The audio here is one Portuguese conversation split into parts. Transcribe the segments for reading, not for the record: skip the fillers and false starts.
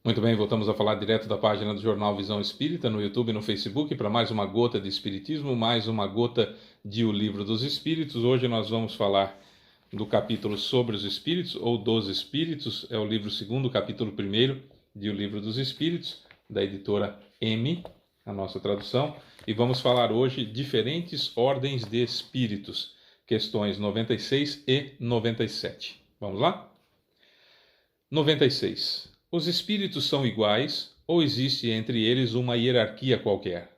Muito bem, voltamos a falar direto da página do Jornal Visão Espírita, no YouTube e no Facebook, para mais uma gota de Espiritismo, mais uma gota de O Livro dos Espíritos. Hoje nós vamos falar do capítulo sobre os Espíritos, ou dos Espíritos, é o livro segundo, capítulo primeiro de O Livro dos Espíritos, da editora M, a nossa tradução, e vamos falar hoje diferentes ordens de espíritos, questões 96 e 97. Vamos lá? 96. Os espíritos são iguais ou existe entre eles uma hierarquia qualquer?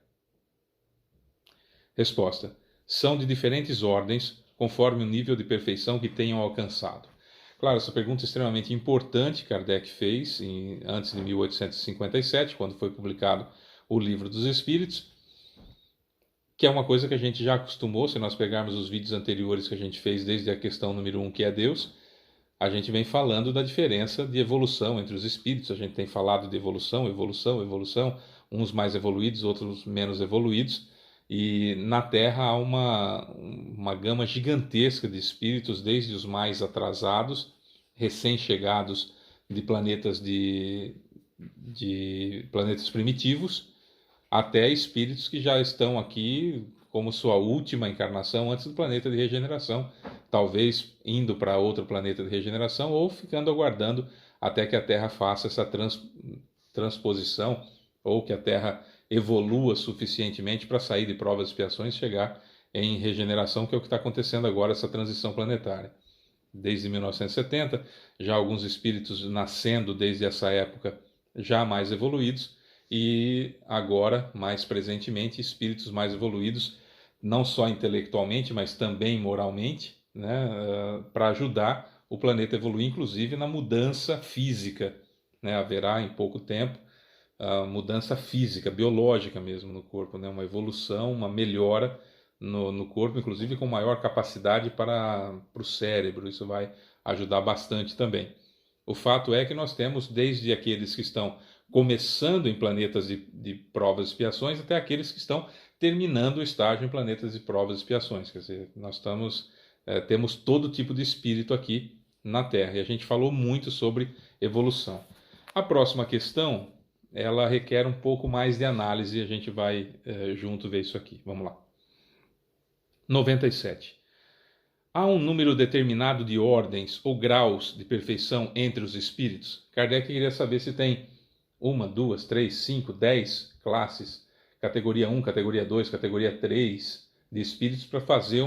Resposta: são de diferentes ordens, conforme o nível de perfeição que tenham alcançado. Claro, essa pergunta é extremamente importante, Kardec fez antes de 1857, quando foi publicado o Livro dos Espíritos, que é uma coisa que a gente já acostumou, se nós pegarmos os vídeos anteriores que a gente fez desde a questão número 1, que é Deus, a gente vem falando da diferença de evolução entre os espíritos. A gente tem falado de evolução, uns mais evoluídos, outros menos evoluídos. E na Terra há uma gama gigantesca de espíritos, desde os mais atrasados, recém-chegados de planetas primitivos, até espíritos que já estão aqui como sua última encarnação antes do planeta de regeneração, talvez indo para outro planeta de regeneração ou ficando aguardando até que a Terra faça essa transposição, ou que a Terra evolua suficientemente para sair de provas e expiações e chegar em regeneração, que é o que está acontecendo agora, essa transição planetária. Desde 1970, já alguns espíritos nascendo desde essa época já mais evoluídos, e agora, mais presentemente, espíritos mais evoluídos, não só intelectualmente, mas também moralmente, né, para ajudar o planeta a evoluir, inclusive na mudança física. Né? Haverá em pouco tempo mudança física, biológica mesmo no corpo, né? Uma evolução, uma melhora no corpo, inclusive com maior capacidade para o cérebro. Isso vai ajudar bastante também. O fato é que nós temos desde aqueles que estão começando em planetas de provas e expiações até aqueles que estão terminando o estágio em planetas de provas e expiações. Quer dizer, nós temos todo tipo de espírito aqui na Terra, e a gente falou muito sobre evolução. A próxima questão, ela requer um pouco mais de análise, e a gente vai junto ver isso aqui. Vamos lá. 97. Há um número determinado de ordens ou graus de perfeição entre os espíritos? Kardec queria saber se tem 1, 2, 3, 5, 10 classes, categoria 1, categoria 2, categoria 3 de espíritos, para fazer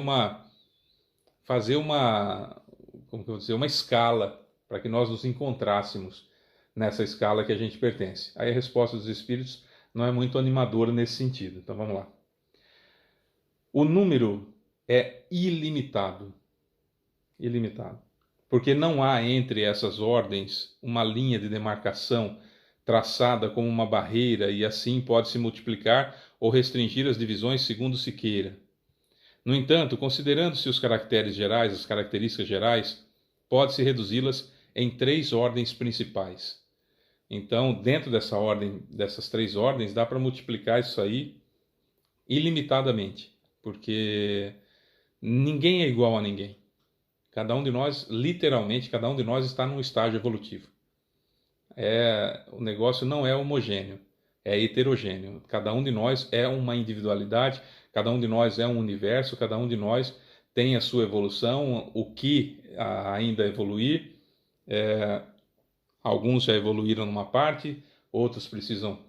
como que eu vou dizer, uma escala, para que nós nos encontrássemos nessa escala que a gente pertence. Aí a resposta dos espíritos não é muito animadora nesse sentido. Então vamos lá. O número é ilimitado. Ilimitado. Porque não há entre essas ordens uma linha de demarcação traçada como uma barreira, e assim pode-se multiplicar ou restringir as divisões segundo se queira. No entanto, considerando-se os caracteres gerais, as características gerais, pode-se reduzi-las em 3 ordens principais. Então, dentro dessa ordem, dessas 3 ordens, dá para multiplicar isso aí ilimitadamente, porque ninguém é igual a ninguém. Cada um de nós, literalmente, cada um de nós está num estágio evolutivo. O negócio não é homogêneo, é heterogêneo. Cada um de nós é uma individualidade, cada um de nós é um universo, cada um de nós tem a sua evolução, o que ainda evoluir. Alguns já evoluíram numa parte, outros precisam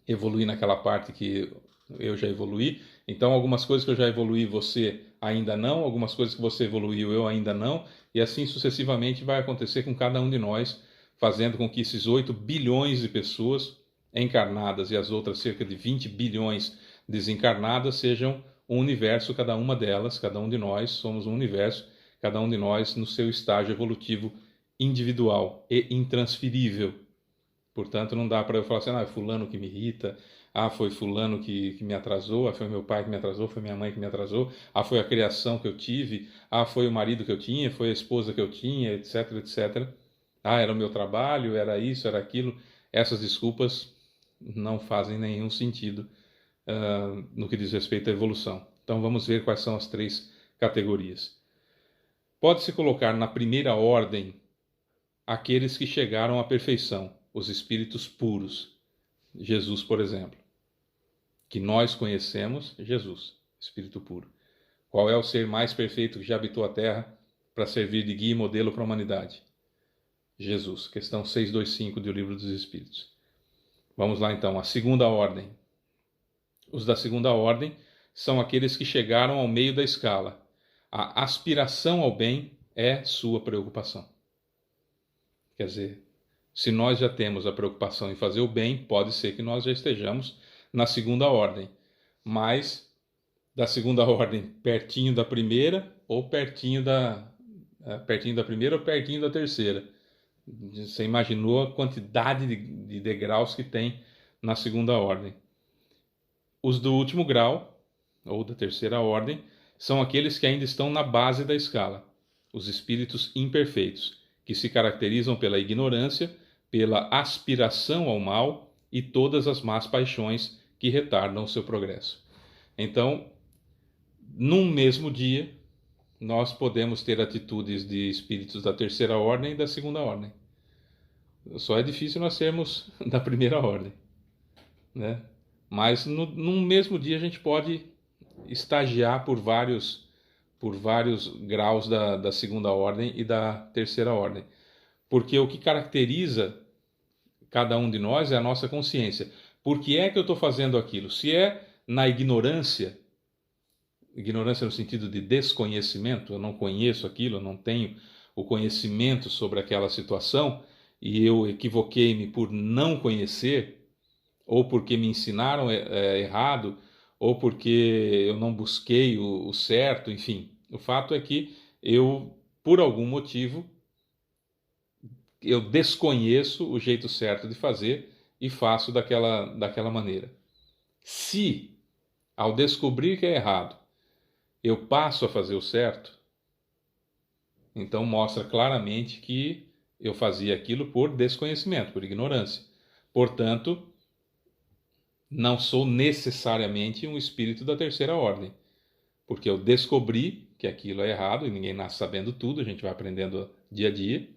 evoluir naquela parte que eu já evoluí. Então, algumas coisas que eu já evoluí, você ainda não, algumas coisas que você evoluiu, eu ainda não, e assim sucessivamente vai acontecer com cada um de nós, fazendo com que esses 8 bilhões de pessoas encarnadas e as outras cerca de 20 bilhões desencarnadas sejam um universo, cada uma delas, cada um de nós somos um universo, cada um de nós no seu estágio evolutivo individual e intransferível. Portanto, não dá para eu falar assim, é fulano que me irrita, foi fulano que me atrasou, foi meu pai que me atrasou, foi minha mãe que me atrasou, foi a criação que eu tive, foi o marido que eu tinha, foi a esposa que eu tinha, etc, etc. Era o meu trabalho, era isso, era aquilo. Essas desculpas não fazem nenhum sentido no que diz respeito à evolução. Então vamos ver quais são as 3 categorias. Pode-se colocar na primeira ordem aqueles que chegaram à perfeição, os espíritos puros. Jesus, por exemplo, que nós conhecemos, Jesus, espírito puro. Qual é o ser mais perfeito que já habitou a Terra para servir de guia e modelo para a humanidade? Jesus, questão 625 do Livro dos Espíritos. Vamos lá então, a segunda ordem. Os da segunda ordem são aqueles que chegaram ao meio da escala. A aspiração ao bem é sua preocupação. Quer dizer, se nós já temos a preocupação em fazer o bem, pode ser que nós já estejamos na segunda ordem. Mas da segunda ordem, pertinho da primeira ou pertinho da primeira ou pertinho da terceira. Você imaginou a quantidade de degraus que tem na segunda ordem. Os do último grau, ou da terceira ordem, são aqueles que ainda estão na base da escala, os espíritos imperfeitos, que se caracterizam pela ignorância, pela aspiração ao mal e todas as más paixões que retardam o seu progresso. Então, num mesmo dia, nós podemos ter atitudes de espíritos da terceira ordem e da segunda ordem. Só é difícil nós sermos da primeira ordem, né? Mas num mesmo dia a gente pode estagiar por vários graus da segunda ordem e da terceira ordem. Porque o que caracteriza cada um de nós é a nossa consciência. Por que é que eu estou fazendo aquilo? Se é na ignorância no sentido de desconhecimento, eu não conheço aquilo, eu não tenho o conhecimento sobre aquela situação, e eu equivoquei-me por não conhecer, ou porque me ensinaram errado, ou porque eu não busquei o certo, enfim. O fato é que eu, por algum motivo, eu desconheço o jeito certo de fazer e faço daquela maneira. Se, ao descobrir que é errado, eu passo a fazer o certo, então mostra claramente que eu fazia aquilo por desconhecimento, por ignorância. Portanto, não sou necessariamente um espírito da terceira ordem, porque eu descobri que aquilo é errado, e ninguém nasce sabendo tudo, a gente vai aprendendo dia a dia.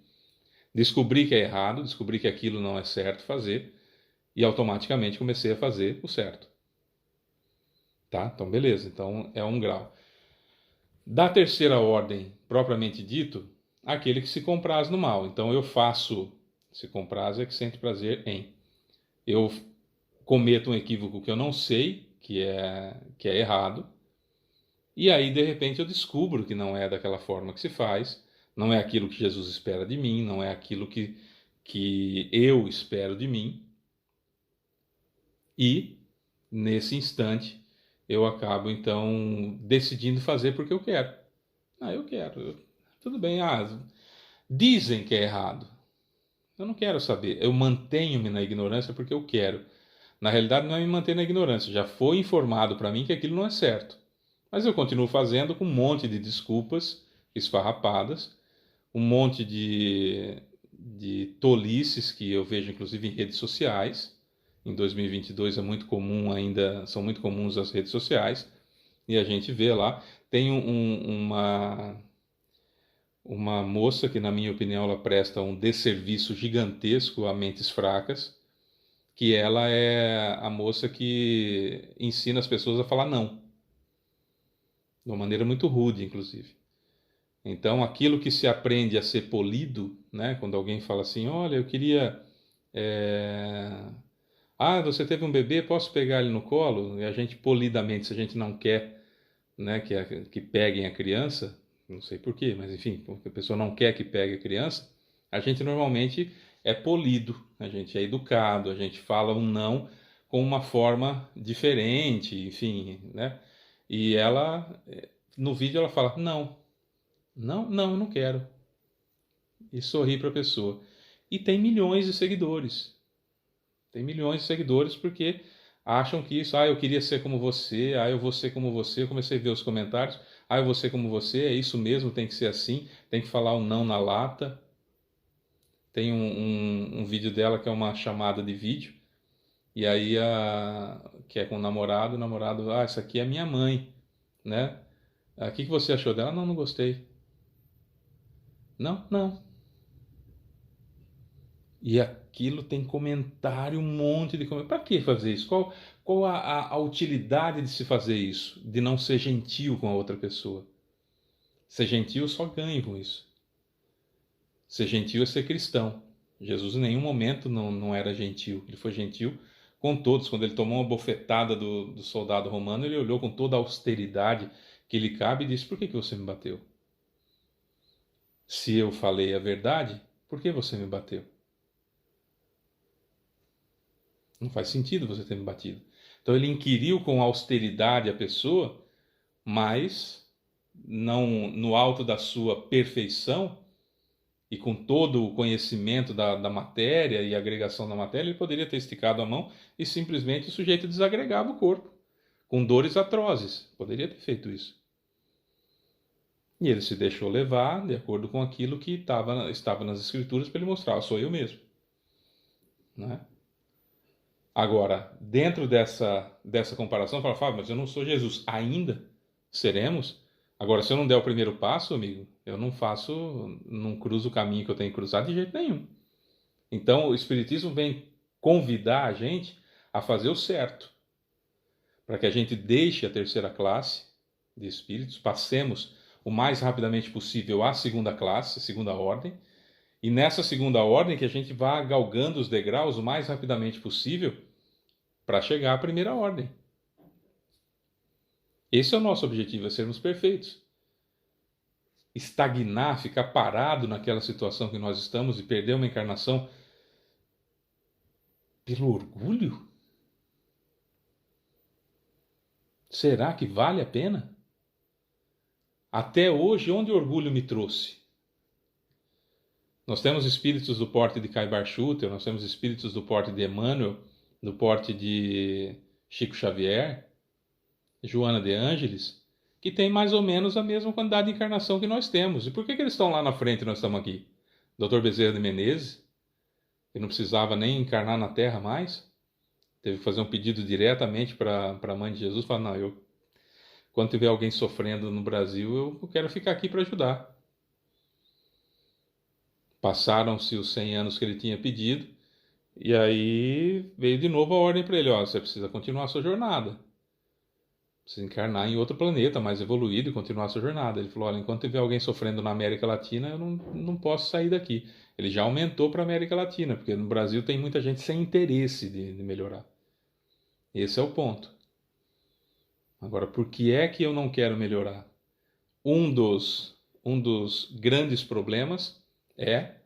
Descobri que é errado, descobri que aquilo não é certo fazer, e automaticamente comecei a fazer o certo. Tá? Então, beleza. Então, é um grau. Da terceira ordem, propriamente dito, aquele que se compraz no mal. Então, eu faço, se compraz é que sente prazer em. Eu cometo um equívoco que eu não sei, que é errado, e aí, de repente, eu descubro que não é daquela forma que se faz, não é aquilo que Jesus espera de mim, não é aquilo que eu espero de mim, e, nesse instante, eu acabo, então, decidindo fazer porque eu quero. Eu quero. Tudo bem, dizem que é errado. Eu não quero saber. Eu mantenho-me na ignorância porque eu quero. Na realidade, não é me manter na ignorância. Já foi informado para mim que aquilo não é certo. Mas eu continuo fazendo com um monte de desculpas esfarrapadas, um monte de tolices que eu vejo, inclusive, em redes sociais. Em 2022 é muito comum ainda, são muito comuns as redes sociais. E a gente vê lá. Tem uma moça que, na minha opinião, ela presta um desserviço gigantesco a mentes fracas, que ela é a moça que ensina as pessoas a falar não, de uma maneira muito rude, inclusive. Então, aquilo que se aprende a ser polido, né? Quando alguém fala assim, olha, eu queria... você teve um bebê, posso pegar ele no colo? E a gente, polidamente, se a gente não quer, né, que peguem a criança, não sei por quê, mas enfim, porque a pessoa não quer que pegue a criança, a gente normalmente é polido, a gente é educado, a gente fala um não com uma forma diferente, enfim, né? E ela, no vídeo ela fala, não, eu não quero. E sorri para a pessoa. E tem milhões de seguidores. Tem milhões de seguidores porque acham que isso, eu queria ser como você, eu vou ser como você. Eu comecei a ver os comentários, eu vou ser como você, é isso mesmo, tem que ser assim, tem que falar um não na lata. Tem um vídeo dela que é uma chamada de vídeo, e aí que é com o namorado, essa aqui é minha mãe, né? O que você achou dela? Não, não gostei. Não, não. E aquilo tem comentário, um monte de comentário. Para que fazer isso? Qual a utilidade de se fazer isso? De não ser gentil com a outra pessoa. Ser gentil, eu só ganho com isso. Ser gentil é ser cristão. Jesus em nenhum momento não era gentil. Ele foi gentil com todos. Quando ele tomou uma bofetada do soldado romano, ele olhou com toda a austeridade que lhe cabe e disse: por que você me bateu? Se eu falei a verdade, por que você me bateu? Não faz sentido você ter me batido. Então ele inquiriu com austeridade a pessoa, mas não no alto da sua perfeição e com todo o conhecimento da matéria e agregação da matéria, ele poderia ter esticado a mão e simplesmente o sujeito desagregava o corpo, com dores atrozes. Poderia ter feito isso. E ele se deixou levar de acordo com aquilo que estava nas escrituras para ele mostrar: sou eu mesmo. Né? Agora, dentro dessa comparação, fala: Fábio, mas eu não sou Jesus. Ainda seremos? Agora, se eu não der o primeiro passo, amigo, eu não cruzo o caminho que eu tenho que cruzar de jeito nenhum. Então, o Espiritismo vem convidar a gente a fazer o certo, para que a gente deixe a terceira classe de espíritos, passemos o mais rapidamente possível à segunda classe, a segunda ordem, e nessa segunda ordem que a gente vá galgando os degraus o mais rapidamente possível para chegar à primeira ordem. Esse é o nosso objetivo, é sermos perfeitos. Estagnar, ficar parado naquela situação que nós estamos e perder uma encarnação pelo orgulho? Será que vale a pena? Até hoje, onde o orgulho me trouxe? Nós temos espíritos do porte de Caibar Schutter, nós temos espíritos do porte de Emmanuel, do porte de Chico Xavier, Joana de Ângeles, que tem mais ou menos a mesma quantidade de encarnação que nós temos. E por que eles estão lá na frente e nós estamos aqui? Dr. Bezerra de Menezes, que não precisava nem encarnar na Terra mais, teve que fazer um pedido diretamente para a Mãe de Jesus, falar: não, quando tiver alguém sofrendo no Brasil, eu quero ficar aqui para ajudar. Passaram-se os 100 anos que ele tinha pedido, e aí veio de novo a ordem para ele: ó, você precisa continuar a sua jornada. Precisa encarnar em outro planeta mais evoluído e continuar a sua jornada. Ele falou: olha, enquanto tiver alguém sofrendo na América Latina, eu não posso sair daqui. Ele já aumentou para a América Latina, porque no Brasil tem muita gente sem interesse de melhorar. Esse é o ponto. Agora, por que é que eu não quero melhorar? Um dos grandes problemas é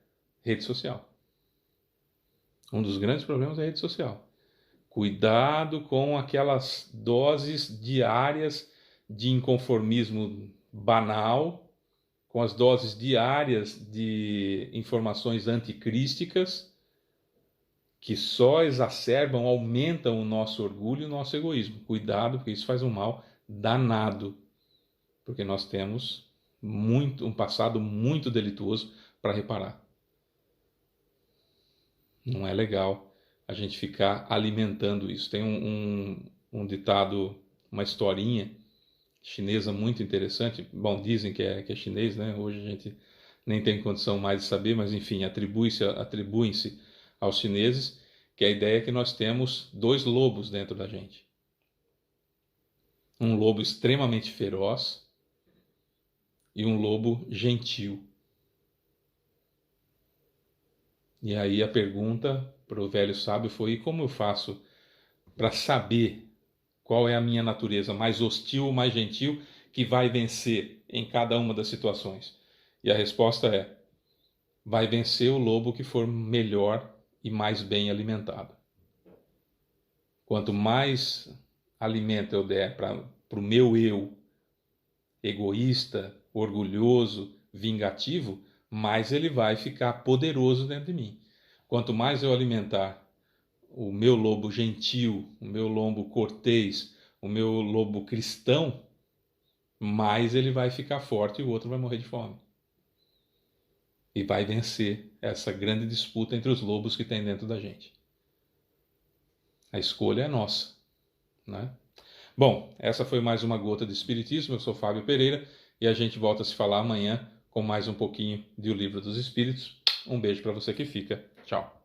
rede social. Um dos grandes problemas é a rede social. Cuidado com aquelas doses diárias de inconformismo banal, com as doses diárias de informações anticrísticas, que só exacerbam, aumentam o nosso orgulho e o nosso egoísmo. Cuidado, porque isso faz um mal danado, porque nós temos um passado muito delituoso para reparar. Não é legal a gente ficar alimentando isso. Tem um ditado, uma historinha chinesa muito interessante. Bom, dizem que é chinês, né? Hoje a gente nem tem condição mais de saber, mas enfim, atribuem-se aos chineses, que a ideia é que nós temos dois lobos dentro da gente. Um lobo extremamente feroz e um lobo gentil. E aí a pergunta para o velho sábio foi: e como eu faço para saber qual é a minha natureza, mais hostil ou mais gentil, que vai vencer em cada uma das situações? E a resposta é: vai vencer o lobo que for melhor e mais bem alimentado. Quanto mais alimento eu der para o meu eu egoísta, orgulhoso, vingativo, mais ele vai ficar poderoso dentro de mim. Quanto mais eu alimentar o meu lobo gentil, o meu lobo cortês, o meu lobo cristão, mais ele vai ficar forte e o outro vai morrer de fome. E vai vencer essa grande disputa entre os lobos que tem dentro da gente. A escolha é nossa, né? Bom, essa foi mais uma gota de Espiritismo. Eu sou Fábio Pereira e a gente volta a se falar amanhã com mais um pouquinho de O Livro dos Espíritos. Um beijo para você que fica. Tchau.